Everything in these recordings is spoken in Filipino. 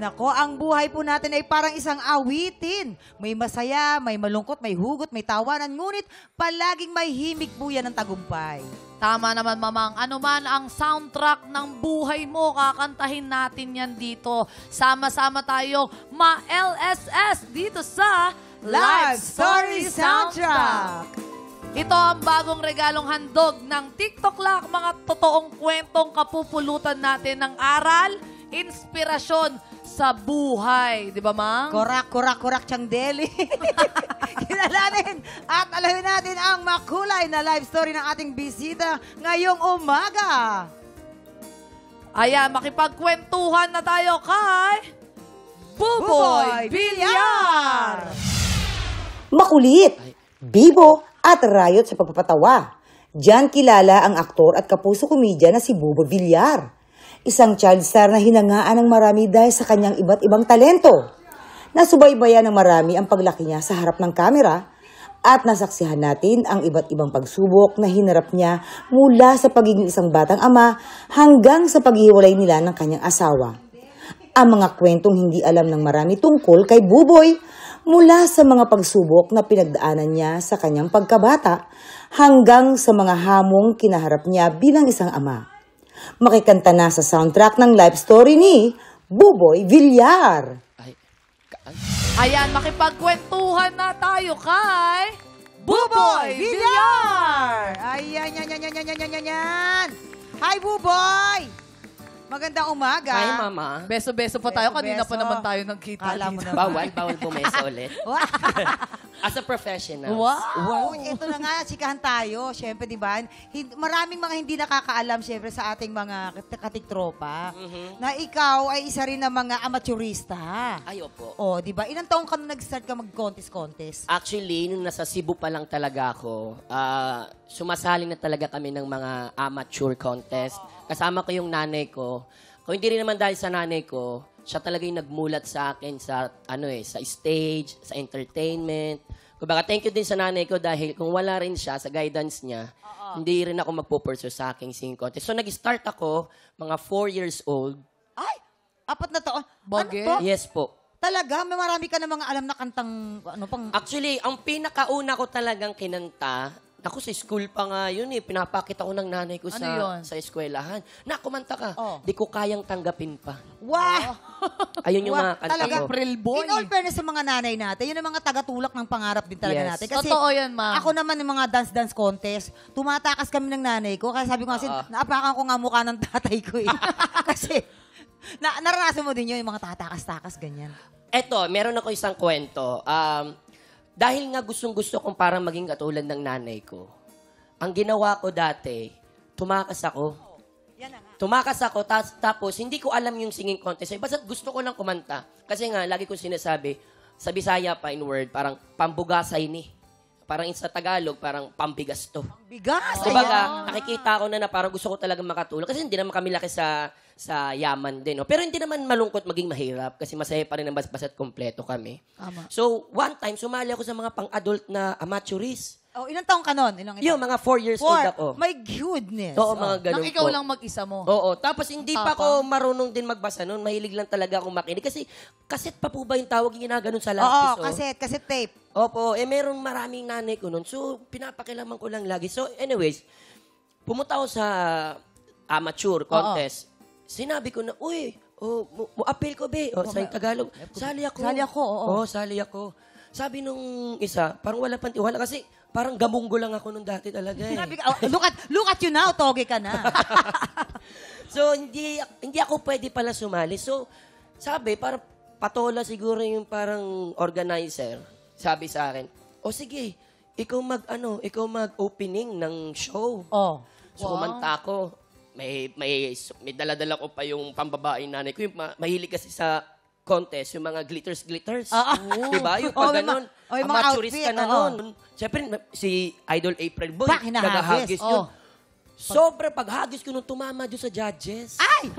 nako, ang buhay po natin ay parang isang awitin. May masaya, may malungkot, may hugot, may tawanan, ngunit palaging may himig po yan ng tagumpay. Tama naman, Mamang. Ano man ang soundtrack ng buhay mo, kakantahin natin yan dito. Sama-sama tayo ma-LSS dito sa Live Story Soundtrack! Ito ang bagong regalong handog ng TikTok Lock, mga totoong kwentong kapupulutan natin ng aral, inspirasyon sa buhay. Di ba, Mang? Korak, Chang Deli. Kilalanin at alamin natin ang makulay na live story ng ating bisita ngayong umaga. Ayan, makipagkwentuhan na tayo kay Buboy Villar! Makulit, bibo, at rayot sa pagpapatawa. Diyan kilala ang aktor at kapuso komedya na si Buboy Villar. Isang child star na hinangaan ng marami dahil sa kanyang iba't ibang talento. Nasubaybayan ng marami ang paglaki niya sa harap ng kamera at nasaksihan natin ang iba't ibang pagsubok na hinarap niya mula sa pagiging isang batang ama hanggang sa paghiwalay nila ng kanyang asawa. Ang mga kwentong hindi alam ng marami tungkol kay Buboy mula sa mga pagsubok na pinagdaanan niya sa kanyang pagkabata hanggang sa mga hamong kinaharap niya bilang isang ama. Makikanta na sa soundtrack ng live story ni Buboy Villar. Ayan, makipagkwentuhan na tayo kay Buboy Villar! Ayan. Hi, Buboy! Magandang umaga. Hi, Mama. beso-beso pa tayo. Kanina Beso-beso. pa naman tayo nagkita. Kala mo dito. naman. Bawal bumesa ulit. As a professional. Wow! Ito na nga, sikahan tayo. Siyempre, di ba? Maraming mga hindi nakakaalam, siyempre, sa ating mga katiktropa, na ikaw ay isa rin ng mga amateurista. Ay, opo. O, di ba? Ilang taong ka nung nag-start ka mag-contest? Actually, nung nasa Cebu pa lang talaga ako, sumasali na talaga kami ng mga amateur contest. Kasama ko yung nanay ko. Kung hindi rin naman dahil sa nanay ko, siya talaga yung nagmulat sa akin sa sa stage, sa entertainment. Kumbaga, thank you din sa nanay ko dahil kung wala rin siya sa guidance niya, hindi rin ako magpo-pursue sa aking singing contest. So, nag-start ako, mga 4 years old. Ay! 4 na taon. Boge? Ano to? Yes po. Talaga? May marami ka na mga alam na kantang, pang... Actually, ang pinakauna ko talagang kinanta, ako sa school pa nga yun pinapakita ko ng nanay ko sa eskwelahan. Na, kumanta ka. Oh. Di ko kayang tanggapin pa. Wow! Ayun yung mga kanta Talaga, ko. April boy. In all fairness sa mga nanay natin, yun ang mga tagatulak ng pangarap din talaga Yes. natin. Kasi Totoo yan, Ma'am. ako naman yung mga dance-dance contest, tumatakas kami ng nanay ko. Kaya sabi ko kasi, naapakan ko nga mukha ng tatay ko eh. Kasi, naranasan mo din yun, yung mga tatakas-takas, ganyan. Eto, meron ako isang kwento. Dahil nga gustong-gusto kong parang maging katulad ng nanay ko, ang ginawa ko dati, tumakas ako. Yan na nga. Tumakas ako, tapos hindi ko alam yung singing contest. Basta gusto ko lang kumanta. Kasi nga, lagi kong sinasabi, sa Bisaya pa in word, parang pambugasay ni. Parang sa Tagalog, parang pambigas to. Bigas! Kumbaga, nakikita ko na parang gusto ko talaga makatulong. Kasi hindi naman kami laki sa yaman din. No? Pero hindi naman malungkot maging mahirap kasi masaya pa rin ang basta't kompleto kami. Tama. So, one time, sumali ako sa mga pang-adult na amateurist. Oh, ilang taong ka nun? Yung mga 4 years old ako. My goodness. Oo, mga ganun Nang ikaw po. lang mag-isa mo. Oo, tapos hindi pa ako marunong din magbasa noon. Mahilig lang talaga akong makinig. Kasi kaset pa po ba yung tawag yung ginaganon sa lapis? Oo, cassette tape. Opo, merong maraming nanay ko noon. So, pinapakilaman ko lang lagi. So, anyways, pumunta ako sa amateur contest. Sinabi ko na, uy, appeal ko, be. Sa Tagalog, sali ako. Sali ako, oo. Oo, sali ako. Sabi nung isa, parang wala pang tiwala kasi parang gamunggo lang ako nung dati talaga eh. Sabi ka, look at you now, toge ka na. So, hindi ako pwede pala sumali. So, sabi, parang patola siguro yung parang organizer. Sabi sa akin, sige, ikaw mag-opening ng show. Oh. So, kumanta ako. May dala-dala ko pa yung pambabaeng nanay ko. Yung mahilig kasi sa contest, yung mga glitters. Diba? Yung pag ganun. Yung mga Amateurist ka outfit, na nun. Siyempre, si Idol April Boy. Hinahagis. Nagahagis yun. Sobra paghagis ko nung tumama doon sa judges. Ay!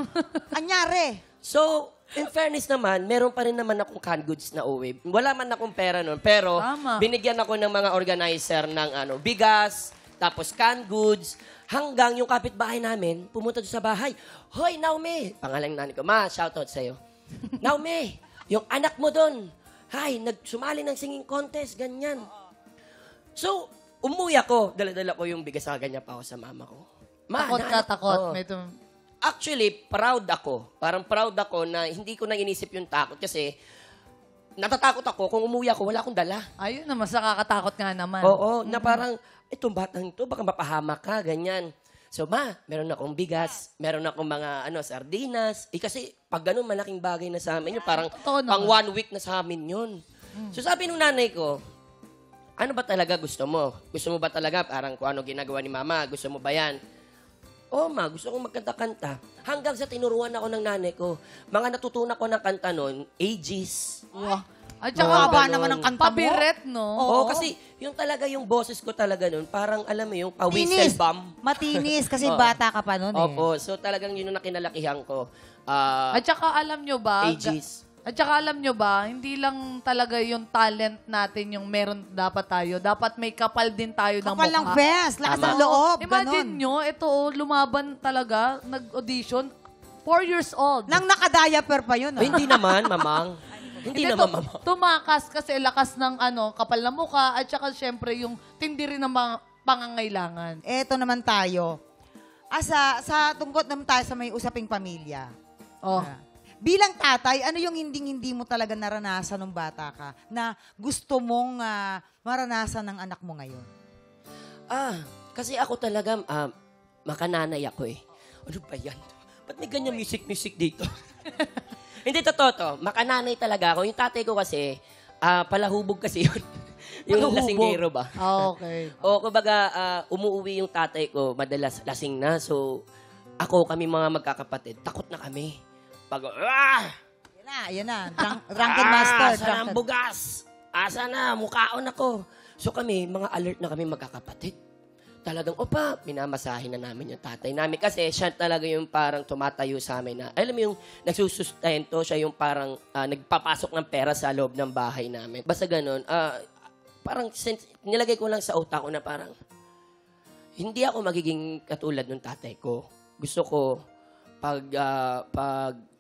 Anyari? So, in fairness naman, meron pa rin naman akong canned goods na uwi. Wala man akong pera nun, pero binigyan ako ng mga organizer ng bigas, tapos canned goods, hanggang yung kapitbahay namin, pumunta doon sa bahay. Hoy, Naomi! Pangalan ng nanay ko, ma, shoutout sa'yo. Naomi, yung anak mo doon, nagsumali ng singing contest, ganyan. So, umuwi ako, dala-dala ko yung bigas sa kanya pa ako sa mama ko. Takot ka, takot. Oo. May Actually, proud ako. Parang proud ako na hindi ko na inisip yung takot kasi natatakot ako kung umuwi ako, wala akong dala. ayun naman, nakakatakot nga naman. Oo, na parang, itong batang ito, baka mapahamak ka, ganyan. So, meron akong bigas, meron akong mga sardinas. Kasi, pag ganun, malaking bagay na sa amin yun. Parang Totoo naman. pang 1 week na sa amin yun. So, sabi nung nanay ko, ano ba talaga gusto mo? Gusto mo ba talaga parang kung ano ginagawa ni mama? Gusto mo ba yan? Oo, ma, gusto kong magkanta-kanta. Hanggang sa tinuruan ako ng nanay ko. Mga natutunan ko ng kanta noon, ages. Wow. At Mga saka, Haba ganon. naman ng kanta mo. pabiret, no? Oo, kasi yung talaga yung boses ko talaga noon, parang alam mo yung pa-whistle bomb. Matinis kasi Oo. bata ka pa nun eh. Opo, so talagang yun ang kinalakihan ko. At saka alam nyo ba, Ages. at saka alam nyo ba, hindi lang talaga yung talent natin yung meron dapat tayo. Dapat may kapal din tayo ng Kapal ng mukha. fest, lakas Tama. ng loob, Imagine ganon. nyo, ito lumaban talaga, nag-audition, 4 years old. Nang naka-diaper pa yun, ah. Ay, hindi naman, mamang. Hindi naman, mamang. Tumakas kasi lakas ng kapal ng mukha at saka syempre yung tindi rin ng mga pangangailangan. Eto naman tayo. Sa tungkol naman tayo sa may usaping pamilya. Oh. Bilang tatay, ano yung hindi mo talaga naranasan nung bata ka na gusto mong maranasan ng anak mo ngayon? Kasi ako talaga, makananay ako eh. Ano ba yan? Ba't may ganyan music dito? Hindi, totoo to. Makananay talaga ako. Yung tatay ko kasi, palahubog kasi yun. Yung Palahubog? lasinggero ba? Okay. O, kumbaga, umuwi yung tatay ko, madalas lasing na. So, kami mga magkakapatid, takot na kami. Pag, Yan na. Drunken master. Asa na ang bugas? Asa na? Mukhaon ako. So kami, mga alert na kami magkakapatid. Talagang, minamasahin na namin yung tatay namin. Kasi siya talaga yung parang tumatayo sa amin na, alam mo yung nagsusustento, siya yung parang nagpapasok ng pera sa loob ng bahay namin. Basta ganun, parang nilagay ko lang sa utak ko na parang, hindi ako magiging katulad ng tatay ko. Gusto ko, pag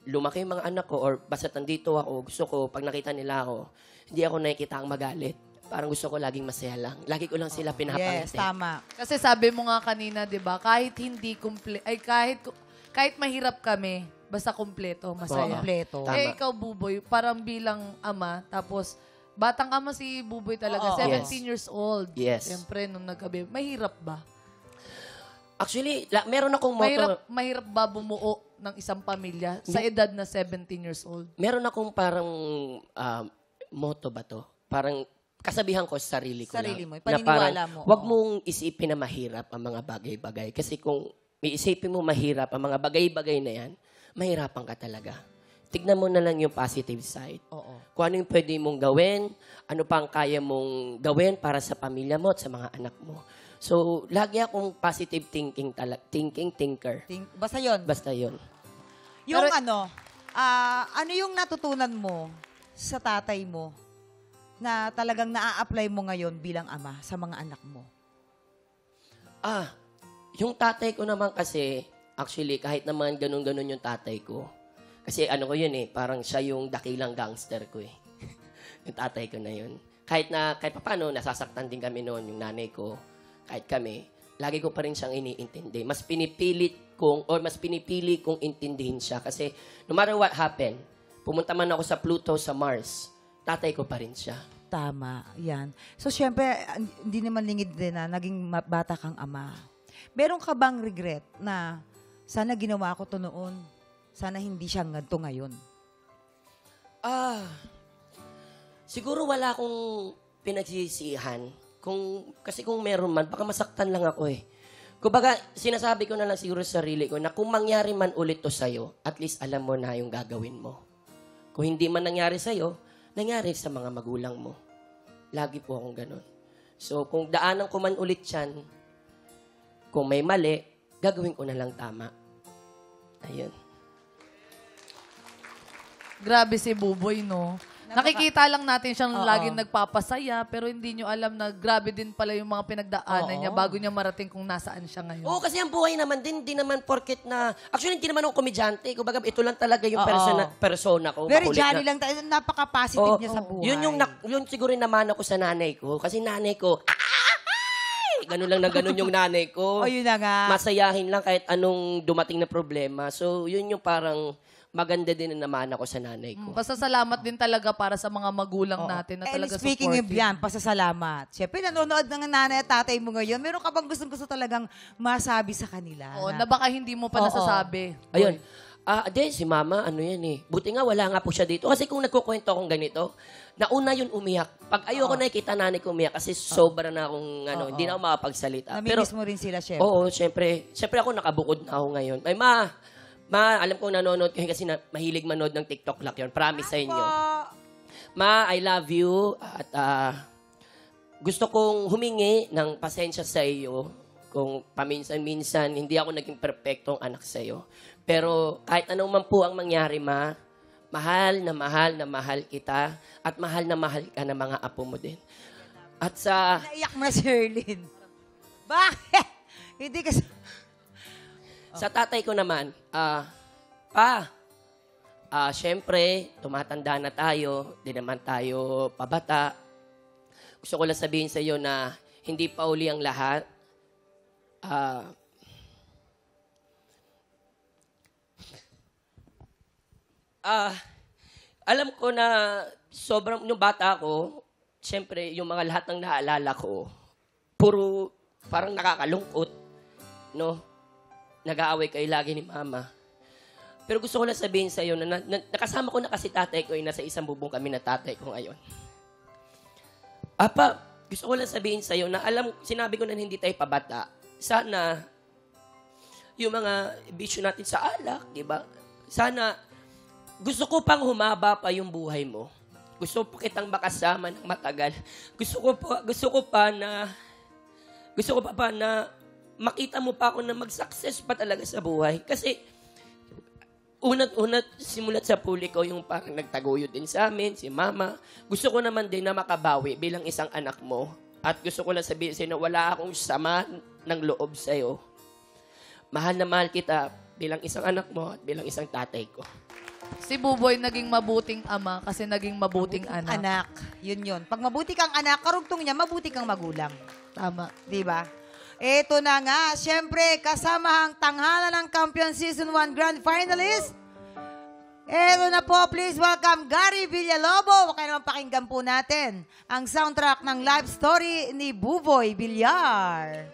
lumaki yung mga anak ko or basta nandito ako, gusto ko, pag nakita nila ako, hindi ako nakikita ang magalit. Parang gusto ko laging masaya lang. Lagi ko lang sila pinapangiti. Yes, tama. Kasi sabi mo nga kanina, 'di ba? Kahit hindi kahit mahirap kami, basta kumpleto, masaya. Kompleto. Tama. Ikaw, Buboy, parang bilang ama, tapos batang ama si Buboy talaga, Oo. 17 years old. Yes. Siyempre, nung nagkabi, mahirap ba? Actually, meron akong motto. Mahirap ba bumuo ng isang pamilya sa edad na 17 years old? Meron akong parang motto ba to? Parang kasabihan ko sa sarili ko Sarili lang. mo, Na paniniwala parang, mo. Huwag mong isipin na mahirap ang mga bagay-bagay. Kasi kung iisipin mo mahirap ang mga bagay-bagay na yan, mahirapan ka talaga. Tignan mo na lang yung positive side. Oo. Kung ano yung pwede mong gawin, ano pa ang kaya mong gawin para sa pamilya mo at sa mga anak mo. So, lagi akong positive thinker. Basta yon. Basta yun. Yung Pero- ano yung natutunan mo sa tatay mo na talagang naa-apply mo ngayon bilang ama sa mga anak mo? Yung tatay ko naman kasi, actually, kahit naman ganun-ganun yung tatay ko, kasi ano ko yun parang siya yung dakilang gangster ko yung tatay ko na yun. Kahit paano, nasasaktan din kami noon, yung nanay ko, kahit kami, lagi ko pa rin siyang iniintindi. Mas pinipili kong intindihin siya kasi no matter what happened, pumunta man ako sa Pluto, sa Mars, tatay ko pa rin siya. Tama, yan. So, syempre, hindi naman lingid din na naging bata kang ama. Meron ka bang regret na sana ginawa ko to noon, sana hindi siya ganito ngayon? Siguro wala akong pinagsisihan. Kasi kung meron man, baka masaktan lang ako Kumbaga, sinasabi ko na lang siguro sa sarili ko na kung mangyari man ulit to sa'yo, at least alam mo na yung gagawin mo. Kung hindi man nangyari sa'yo, nangyari sa mga magulang mo. Lagi po akong ganun. So, kung daanan ko man ulit yan, kung may mali, gagawin ko na lang tama. Ayun. Grabe si Buboy, no? Nakikita lang natin siyang Oo. laging nagpapasaya, pero hindi nyo alam na grabe din pala yung mga pinagdaanan Oo. niya bago niya marating kung nasaan siya ngayon. Oo, kasi ang buhay naman din, hindi naman porket na... Actually, hindi naman ako komedyante. Kumbaga, ito lang talaga yung Oo. persona ko. Very Makulit jolly na- lang tayo. Napaka-positive Oo. niya sa buhay. Yun siguro yung naman ako sa nanay ko. Kasi nanay ko, ganun lang na ganun yung nanay ko. O, yun na nga. Masayahin lang kahit anong dumating na problema. So, yun yung parang maganda din na naman ako sa nanay ko. Basta salamat din talaga para sa mga magulang natin na And talaga speaking of supportive. yan, pasasalamat. Siyempre, nanonood ng nanay at tatay mo ngayon. Meron ka bang gustong-gusto talagang masabi sa kanila? Oo, na baka hindi mo pa Oo. nasasabi. Ayun. Si mama, ano yan eh. Buti nga wala nga po siya dito. Kasi kung nagkukwento akong ganito, nauna yun umiyak. Pag ayoko nakikita nanay ko umiyak kasi sobra na akong hindi na ako makapagsalita. Namimiss mo rin sila, syempre. Oo, syempre. Syempre ako nakabukod na ako ngayon. Ay, alam ko nanonood kayo kasi mahilig manood ng TikTok lang yun. Promise sa inyo. Ma, I love you. At gusto kong humingi ng pasensya sa iyo kung paminsan-minsan hindi ako naging perfectong anak sa iyo. Pero kahit anong man po ang mangyari, ma, mahal na mahal kita at mahal na mahal ka ng mga apo mo din. At sa... Naiyak mo na si Erlyn. Bakit? Hindi kasi... Sa tatay ko naman, syempre, tumatanda na tayo, di naman tayo pabata. Gusto ko lang sabihin sa iyo na hindi pa uli ang lahat. Alam ko na sobrang, nung bata ako, syempre, yung mga lahat ng naalala ko, puro parang nakakalungkot, no? Nag-aaway kayo lagi ni mama. Pero gusto ko lang sabihin sa iyo na nakasama ko na kasi tatay ko, nasa isang bubong kami na tatay ko ngayon. Apa, gusto ko lang sabihin sa iyo na sinabi ko na hindi tayo pabata. Sana, yung mga bisyo natin sa alak, di ba? Sana, gusto ko pang humaba pa yung buhay mo. Gusto ko kitang makasama ng matagal. Gusto ko pa na makita mo pa ako na mag-success pa talaga sa buhay. Kasi, unat simulat sa publiko yung parang nagtaguyod din sa amin, si mama. Gusto ko naman din na makabawi bilang isang anak mo. At gusto ko lang sabihin sa'yo na wala akong sama ng loob sa'yo. Mahal na mahal kita bilang isang anak mo at bilang isang tatay ko. Si Buboy naging mabuting ama kasi naging mabuting anak. Anak. Yun. Pag mabuti kang anak, karugtong niya, mabuti kang magulang. Tama. Di ba? Ito na nga, syempre, kasama ang tanghala ng Champion Season 1 Grand Finalist. Ito na po, please welcome Gary Villalobo. Kaya naman pakinggan po natin ang soundtrack ng live story ni Buboy Villar.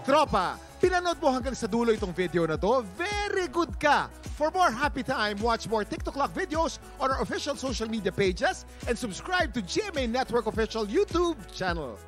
Tropa, pinanood mo hanggang sa dulo itong video na to? Very good ka! For more happy time, watch more TikTok Lock videos on our official social media pages and subscribe to GMA Network official YouTube channel.